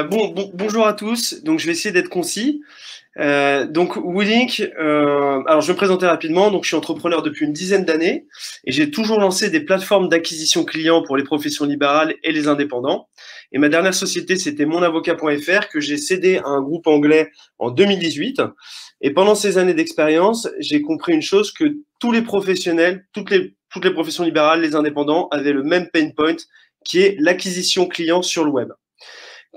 Bonjour à tous. Donc, je vais essayer d'être concis. Donc, WooLink, alors je vais me présenter rapidement. Donc, je suis entrepreneur depuis une dizaine d'années et j'ai toujours lancé des plateformes d'acquisition clients pour les professions libérales et les indépendants. Et ma dernière société, c'était monavocat.fr que j'ai cédé à un groupe anglais en 2018. Et pendant ces années d'expérience, j'ai compris une chose, que tous les professionnels, toutes les professions libérales, les indépendants avaient le même pain point, qui est l'acquisition client sur le web.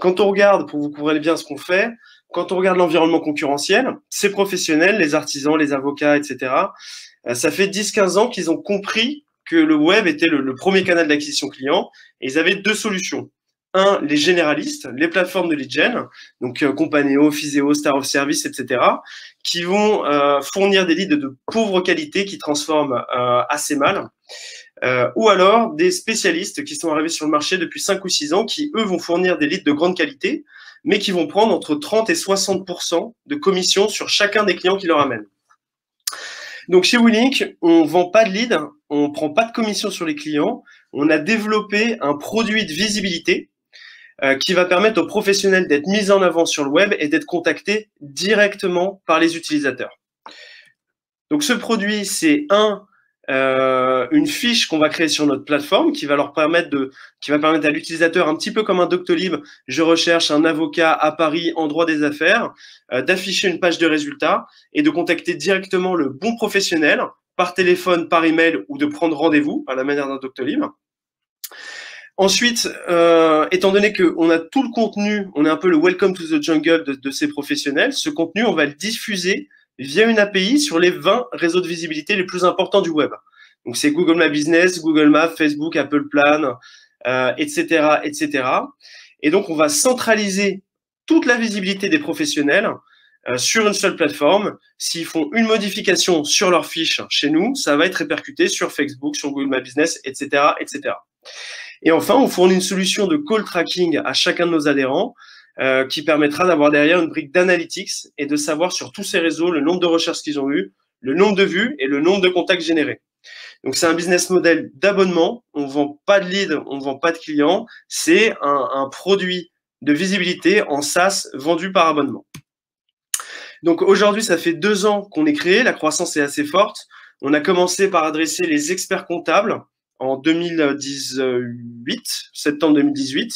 Quand on regarde, pour vous couvrir bien ce qu'on fait, quand on regarde l'environnement concurrentiel, ces professionnels, les artisans, les avocats, etc., ça fait 10-15 ans qu'ils ont compris que le web était le premier canal d'acquisition client, et ils avaient deux solutions. Un, les généralistes, les plateformes de lead gen, donc Companeo, Physeo, Star of Service, etc., qui vont fournir des leads de pauvre qualité qui transforment assez mal. Ou alors des spécialistes qui sont arrivés sur le marché depuis 5 ou 6 ans, qui, eux, vont fournir des leads de grande qualité, mais qui vont prendre entre 30 et 60% de commission sur chacun des clients qui leur amènent. Donc, chez WooLink, on ne vend pas de leads, on ne prend pas de commission sur les clients. On a développé un produit de visibilité qui va permettre aux professionnels d'être mis en avant sur le web et d'être contactés directement par les utilisateurs. Donc, ce produit, c'est une fiche qu'on va créer sur notre plateforme qui va permettre à l'utilisateur, un petit peu comme un Doctolib, je recherche un avocat à Paris en droit des affaires, d'afficher une page de résultats et de contacter directement le bon professionnel par téléphone, par email ou de prendre rendez-vous à la manière d'un Doctolib. Ensuite, étant donné qu'on a tout le contenu, on est un peu le welcome to the jungle de ces professionnels, ce contenu, on va le diffuser via une API sur les 20 réseaux de visibilité les plus importants du web. Donc, c'est Google My Business, Google Maps, Facebook, Apple Plan, etc., etc. Et donc, on va centraliser toute la visibilité des professionnels sur une seule plateforme. S'ils font une modification sur leur fiche chez nous, ça va être répercuté sur Facebook, sur Google My Business, etc., etc. Et enfin, on fournit une solution de call tracking à chacun de nos adhérents qui permettra d'avoir derrière une brique d'analytics et de savoir sur tous ces réseaux le nombre de recherches qu'ils ont eues, le nombre de vues et le nombre de contacts générés. Donc, c'est un business model d'abonnement. On ne vend pas de leads, on ne vend pas de clients. C'est un produit de visibilité en SaaS vendu par abonnement. Donc, aujourd'hui, ça fait 2 ans qu'on est créé. La croissance est assez forte. On a commencé par adresser les experts comptables en 2018, septembre 2018,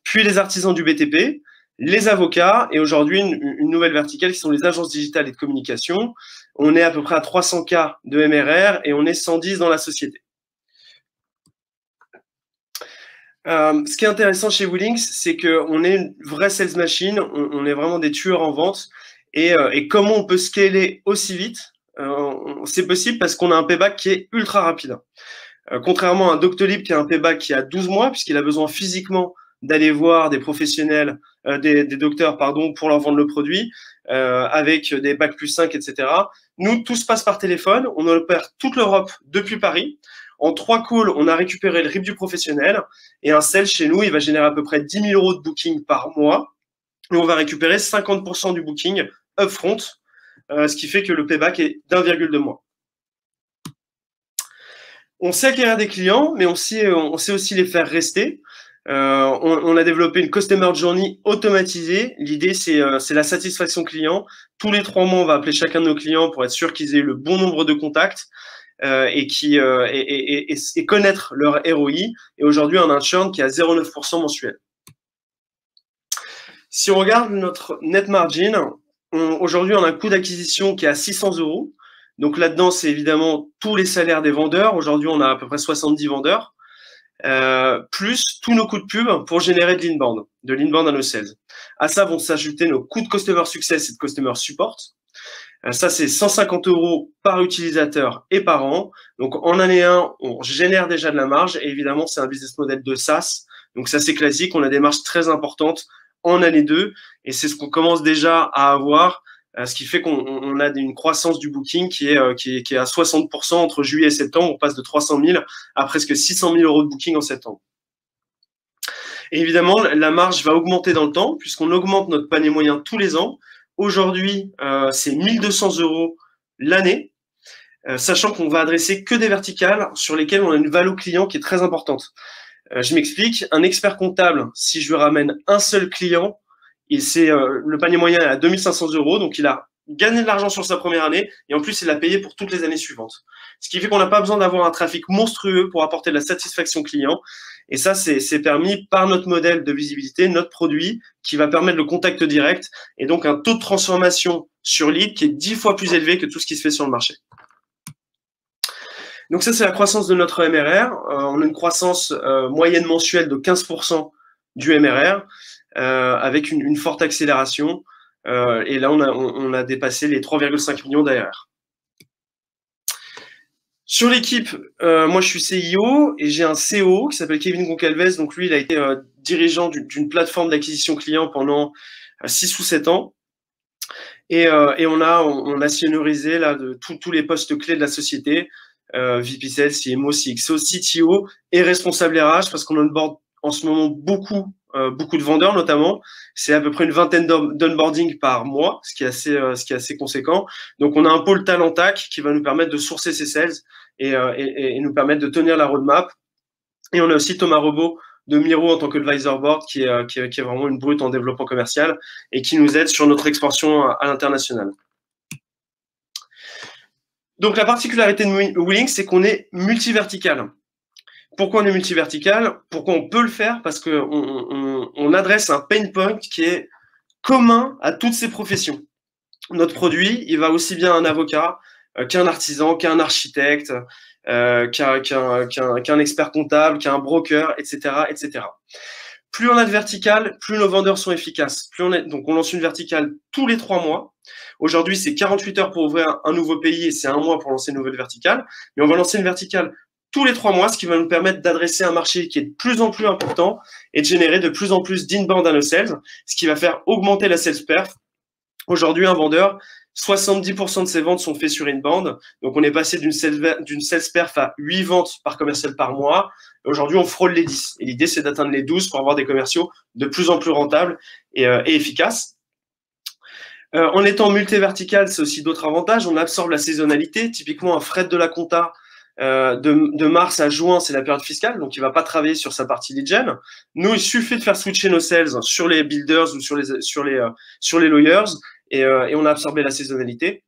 puis les artisans du BTP, les avocats, et aujourd'hui une nouvelle verticale qui sont les agences digitales et de communication. On est à peu près à 300 cas de MRR et on est 110 dans la société. Ce qui est intéressant chez WooLink, c'est qu'on est une vraie sales machine, on est vraiment des tueurs en vente, et comment on peut scaler aussi vite, c'est possible parce qu'on a un payback qui est ultra rapide. Contrairement à un Doctolib qui a un payback qui a 12 mois, puisqu'il a besoin physiquement d'aller voir des professionnels, des docteurs, pardon, pour leur vendre le produit, avec des bacs plus 5, etc. Nous, tout se passe par téléphone. On opère toute l'Europe depuis Paris. En 3 calls, on a récupéré le RIB du professionnel. Et un sales chez nous, il va générer à peu près 10 000 € de booking par mois. Et on va récupérer 50% du booking upfront, ce qui fait que le payback est d'1,2 mois. On sait acquérir des clients, mais on sait aussi les faire rester. On a développé une Customer Journey automatisée. L'idée, c'est la satisfaction client. Tous les 3 mois, on va appeler chacun de nos clients pour être sûr qu'ils aient eu le bon nombre de contacts et connaître leur ROI. Et aujourd'hui, on a un churn qui est à 0,9% mensuel. Si on regarde notre net margin, aujourd'hui, on a un coût d'acquisition qui est à 600 €. Donc là-dedans, c'est évidemment tous les salaires des vendeurs. Aujourd'hui, on a à peu près 70 vendeurs, plus tous nos coûts de pub pour générer de l'inbound à nos sales. À ça vont s'ajouter nos coûts de customer success et de customer support. Ça, c'est 150 € par utilisateur et par an. Donc, en année 1, on génère déjà de la marge. Et évidemment, c'est un business model de SaaS. Donc, ça, c'est classique. On a des marges très importantes en année 2. Et c'est ce qu'on commence déjà à avoir. Ce qui fait qu'on a une croissance du booking qui est à 60% entre juillet et septembre. On passe de 300 000 à presque 600 000 € de booking en septembre. Et évidemment, la marge va augmenter dans le temps puisqu'on augmente notre panier moyen tous les ans. Aujourd'hui, c'est 1 200 € l'année, sachant qu'on va adresser que des verticales sur lesquelles on a une valeur client qui est très importante. Je m'explique, un expert comptable, si je lui ramène un seul client, et c'est le panier moyen est à 2500 €, donc il a gagné de l'argent sur sa première année, et en plus il a payé pour toutes les années suivantes. Ce qui fait qu'on n'a pas besoin d'avoir un trafic monstrueux pour apporter de la satisfaction client, et ça c'est permis par notre modèle de visibilité, notre produit, qui va permettre le contact direct, et donc un taux de transformation sur lead qui est 10 fois plus élevé que tout ce qui se fait sur le marché. Donc ça, c'est la croissance de notre MRR. On a une croissance moyenne mensuelle de 15% du MRR, avec une forte accélération. Et là, on a dépassé les 3,5 millions d'ARR. Sur l'équipe, moi je suis CIO et j'ai un CO qui s'appelle Kevin Goncalves. Donc lui, il a été dirigeant d'une plateforme d'acquisition client pendant 6 ou 7 ans. Et on a seniorisé là, tous les postes clés de la société. VP Sales, CMO, CXO, CTO et responsable RH, parce qu'on onboard en ce moment beaucoup de vendeurs notamment. C'est à peu près une vingtaine d'onboarding par mois, ce qui est assez conséquent. Donc on a un pôle talent TAC qui va nous permettre de sourcer ces sales et nous permettre de tenir la roadmap. Et on a aussi Thomas Robot de Miro en tant qu'advisor board qui est vraiment une brute en développement commercial et qui nous aide sur notre expansion à l'international. Donc la particularité de WooLink, c'est qu'on est multivertical. Pourquoi on est multivertical? Pourquoi on peut le faire? Parce qu'on adresse un pain point qui est commun à toutes ces professions. Notre produit, il va aussi bien à un avocat qu'un artisan, qu'un architecte, qu'un expert comptable, qu'un broker, etc., etc. Plus on a de vertical, plus nos vendeurs sont efficaces. Donc on lance une verticale tous les 3 mois. Aujourd'hui, c'est 48 heures pour ouvrir un nouveau pays et c'est 1 mois pour lancer une nouvelle verticale. Mais on va lancer une verticale tous les 3 mois, ce qui va nous permettre d'adresser un marché qui est de plus en plus important et de générer de plus en plus d'inbound à nos sales, ce qui va faire augmenter la sales perf. Aujourd'hui, un vendeur, 70% de ses ventes sont faites sur inbound. Donc, on est passé d'une sales perf à 8 ventes par commercial par mois. Aujourd'hui, on frôle les 10. Et l'idée, c'est d'atteindre les 12 pour avoir des commerciaux de plus en plus rentables et efficaces. En étant multivertical, c'est aussi d'autres avantages. On absorbe la saisonnalité. Typiquement, un fret de la compta de mars à juin, c'est la période fiscale, donc il ne va pas travailler sur sa partie lead gen. Nous, il suffit de faire switcher nos sales sur les builders ou sur les lawyers et on a absorbé la saisonnalité.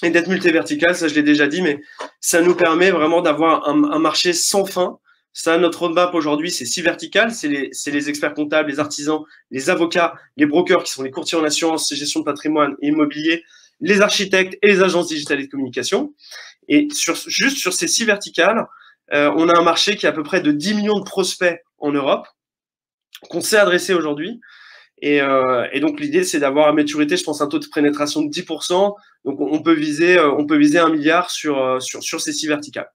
Et d'être multivertical, ça je l'ai déjà dit, mais ça nous permet vraiment d'avoir un marché sans fin. Ça, notre roadmap aujourd'hui, c'est 6 verticales. C'est les experts comptables, les artisans, les avocats, les brokers qui sont les courtiers en assurance, gestion de patrimoine et immobilier, les architectes et les agences digitales et de communication. Et juste sur ces 6 verticales, on a un marché qui a à peu près de 10 millions de prospects en Europe qu'on sait adresser aujourd'hui. Et donc, l'idée, c'est d'avoir à maturité, je pense, un taux de pénétration de 10%. Donc, on peut viser 1 milliard sur ces 6 verticales.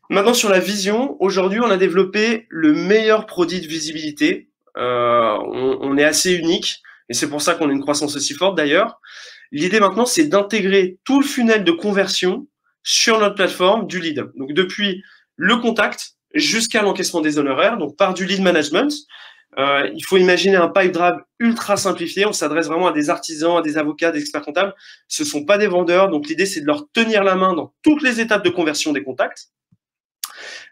Maintenant, sur la vision, aujourd'hui, on a développé le meilleur produit de visibilité. On est assez unique et c'est pour ça qu'on a une croissance aussi forte d'ailleurs. L'idée maintenant, c'est d'intégrer tout le funnel de conversion sur notre plateforme du lead. Donc, depuis le contact jusqu'à l'encaissement des honoraires, donc par du lead management. Il faut imaginer un pipe drive ultra simplifié. On s'adresse vraiment à des artisans, à des avocats, des experts comptables. Ce ne sont pas des vendeurs. Donc, l'idée, c'est de leur tenir la main dans toutes les étapes de conversion des contacts,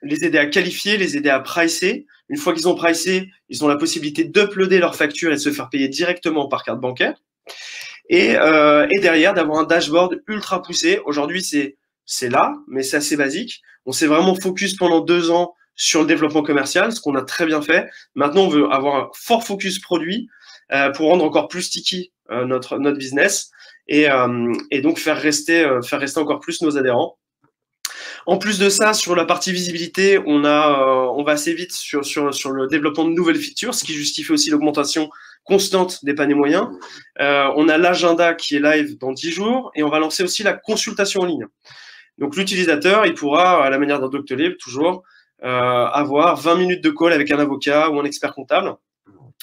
les aider à qualifier, les aider à pricer. Une fois qu'ils ont pricé, ils ont la possibilité d'uploader leur facture et de se faire payer directement par carte bancaire. Et derrière, d'avoir un dashboard ultra poussé. Aujourd'hui, c'est là, mais c'est assez basique. On s'est vraiment focus pendant 2 ans sur le développement commercial, ce qu'on a très bien fait. Maintenant, on veut avoir un fort focus produit pour rendre encore plus sticky notre business et donc faire rester encore plus nos adhérents. En plus de ça, sur la partie visibilité, on va assez vite sur le développement de nouvelles features, ce qui justifie aussi l'augmentation constante des paniers moyens. On a l'agenda qui est live dans 10 jours et on va lancer aussi la consultation en ligne. Donc l'utilisateur, il pourra, à la manière d'un Doctolib, toujours avoir 20 minutes de call avec un avocat ou un expert comptable,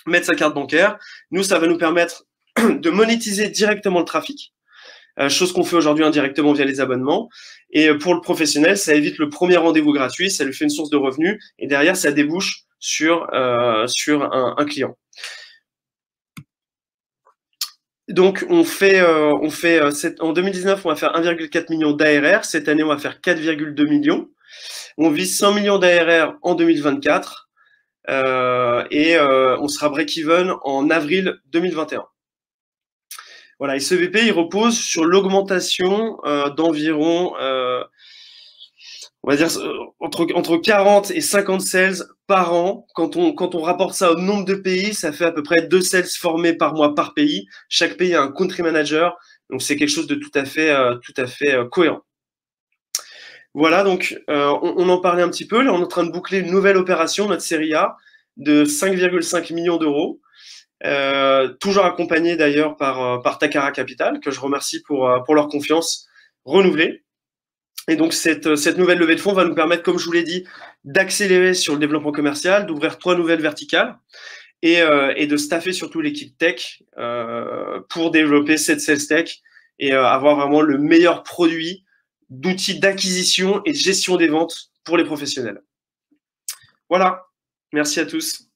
mettre sa carte bancaire. Nous, ça va nous permettre de monétiser directement le trafic, chose qu'on fait aujourd'hui indirectement via les abonnements. Et pour le professionnel, ça évite le premier rendez-vous gratuit, ça lui fait une source de revenus et derrière, ça débouche sur un client. Donc, en 2019, on va faire 1,4 million d'ARR. Cette année, on va faire 4,2 millions. On vise 100 millions d'ARR en 2024 et on sera break-even en avril 2021. Voilà, et ce VP, il repose sur l'augmentation d'environ, on va dire, entre 40 et 50 sales par an. Quand on rapporte ça au nombre de pays, ça fait à peu près 2 sales formés par mois par pays. Chaque pays a un country manager, donc c'est quelque chose de tout à fait cohérent. Voilà, donc on en parlait un petit peu. Là, on est en train de boucler une nouvelle opération, notre série A, de 5,5 millions d'euros. Toujours accompagné d'ailleurs par Takara Capital, que je remercie pour leur confiance renouvelée. Et donc cette nouvelle levée de fonds va nous permettre, comme je vous l'ai dit, d'accélérer sur le développement commercial, d'ouvrir 3 nouvelles verticales et de staffer surtout l'équipe tech pour développer cette sales tech et avoir vraiment le meilleur produit d'outils d'acquisition et de gestion des ventes pour les professionnels. Voilà, merci à tous.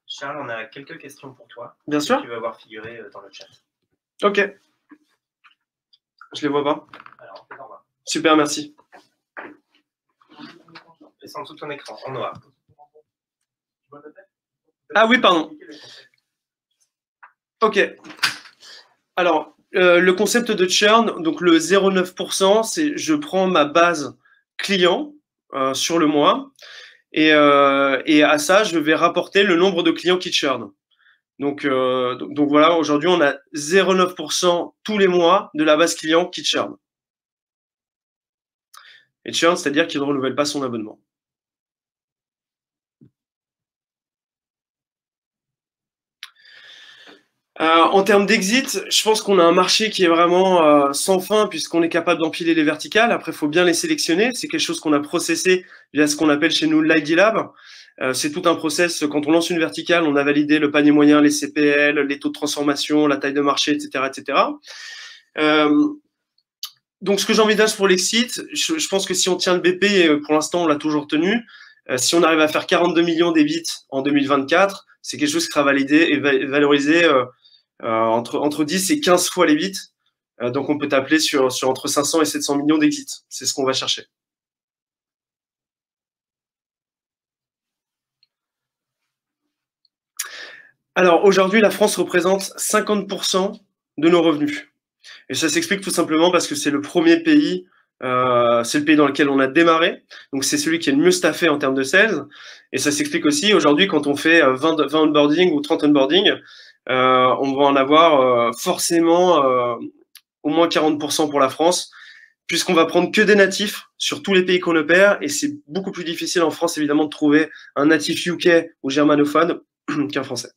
Charles, on a quelques questions pour toi. Bien sûr. Tu vas voir figurer dans le chat. Ok. Je les vois pas. Alors, fais en bas. Super, merci. Et c'est en dessous de ton écran, en noir. Ah oui, pardon. Ok. Alors, le concept de churn, donc le 0,9%, c'est je prends ma base client sur le mois et à ça, je vais rapporter le nombre de clients qui churn. Donc voilà, aujourd'hui, on a 0,9% tous les mois de la base client qui churn. Et churn, c'est-à-dire qu'il ne renouvelle pas son abonnement. En termes d'exit, je pense qu'on a un marché qui est vraiment sans fin puisqu'on est capable d'empiler les verticales. Après, il faut bien les sélectionner. C'est quelque chose qu'on a processé via ce qu'on appelle chez nous l'ID Lab. C'est tout un process. Quand on lance une verticale, on a validé le panier moyen, les CPL, les taux de transformation, la taille de marché, etc., etc. Donc, ce que j'envisage pour l'exit, je pense que si on tient le BP, pour l'instant, on l'a toujours tenu. Si on arrive à faire 42 millions d'EBIT en 2024, c'est quelque chose qui sera validé et valorisé entre 10 et 15 fois l'EBIT. Donc, on peut t'appeler sur entre 500 et 700 millions d'exit. C'est ce qu'on va chercher. Alors, aujourd'hui, la France représente 50% de nos revenus. Et ça s'explique tout simplement parce que c'est le premier pays, c'est le pays dans lequel on a démarré. Donc, c'est celui qui est le mieux staffé en termes de sales. Et ça s'explique aussi, aujourd'hui, quand on fait 20 onboarding ou 30 onboarding, on va en avoir forcément au moins 40% pour la France, puisqu'on va prendre que des natifs sur tous les pays qu'on opère. Et c'est beaucoup plus difficile en France, évidemment, de trouver un natif UK ou germanophone qu'un français.